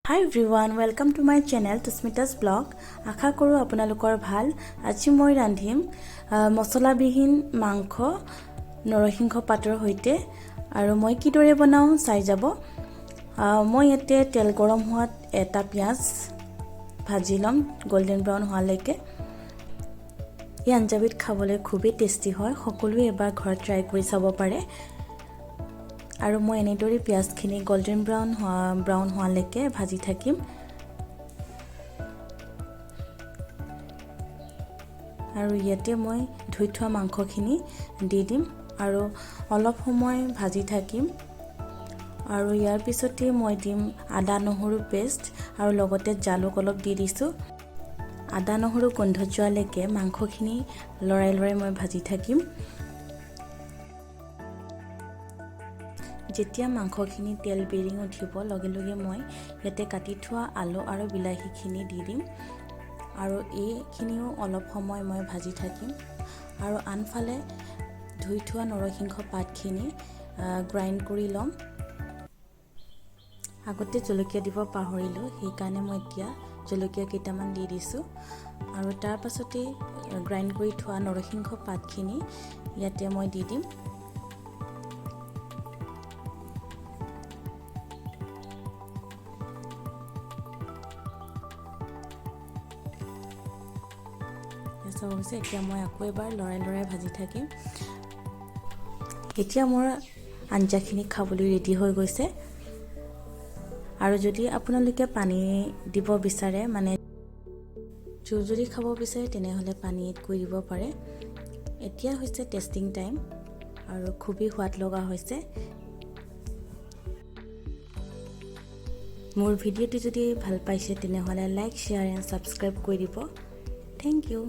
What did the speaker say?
Hi everyone, welcome to my channel Tusmita's Blog. আশা কৰো আপোনালোকৰ ভাল। আজি মই ৰান্ধিম মছলাবিহীন মাংস নৰসিংহ পাতৰ হৈতে আৰু মই কিদৰে বনাও চাই যাব। মই ইয়াতে তেল গৰম হোৱাত এটা পিয়াজ ভাজি লম গোল্ডেন ব্ৰাউন হোৱালৈকে। এই আঞ্জাবিধ খাবলৈ খুবেই টেষ্টি হয়, সকলোৱে এবাৰ ঘৰত ট্ৰাই কৰি চাব পাৰে। আৰু মই এনেদৰে পিয়াজখিনি গোল্ডেন ব্ৰাউন হোৱালৈকে ভাজি থাকিম। আৰু ইয়াতে মই ধুই থোৱা মাংসখিনি দি দিম আৰু অলপ সময় ভাজি থাকিম। আৰু ইয়াৰ পিছতে মই দিম আদা নহৰু পেষ্ট আৰু লগতে জালুক অলপ দি দিছোঁ। আদা নহৰু গোন্ধ যোৱালৈকে মাংসখিনি লৰাই মই ভাজি থাকিম। যেতিয়া মাংসখিনি তেল বেৰিং উঠিব লগে লগে মই ইয়াতে কাটি থোৱা আলু আৰু বিলাহীখিনি দি দিম আৰু এইখিনিও অলপ সময় মই ভাজি থাকিম। আৰু আনফালে ধুই থোৱা নৰসিংহ পাতখিনি গ্ৰাইণ্ড কৰি ল'ম। আগতে জলকীয়া দিব পাহৰিলোঁ, সেইকাৰণে মই এতিয়া জলকীয়া কেইটামান দি দিছোঁ। আৰু তাৰ পাছতে গ্ৰাইণ্ড কৰি থোৱা নৰসিংহ পাতখিনি ইয়াতে মই দি দিম। চব হৈছে, এতিয়া মই আকৌ এবাৰ লৰাই ভাজি থাকিম। এতিয়া মোৰ আঞ্জাখিনি খাবলৈ ৰেডি হৈ গৈছে। আৰু যদি আপোনালোকে পানী দিব বিচাৰে, মানে জোল যদি খাব বিচাৰে তেনেহ'লে পানী এড কৰি দিব পাৰে। এতিয়া হৈছে টেষ্টিং টাইম আৰু খুবেই সোৱাদ লগা হৈছে। মোৰ ভিডিঅ'টি যদি ভাল পাইছে তেনেহ'লে লাইক, শ্বেয়াৰ এণ্ড ছাবস্ক্ৰাইব কৰি দিব। Thank U.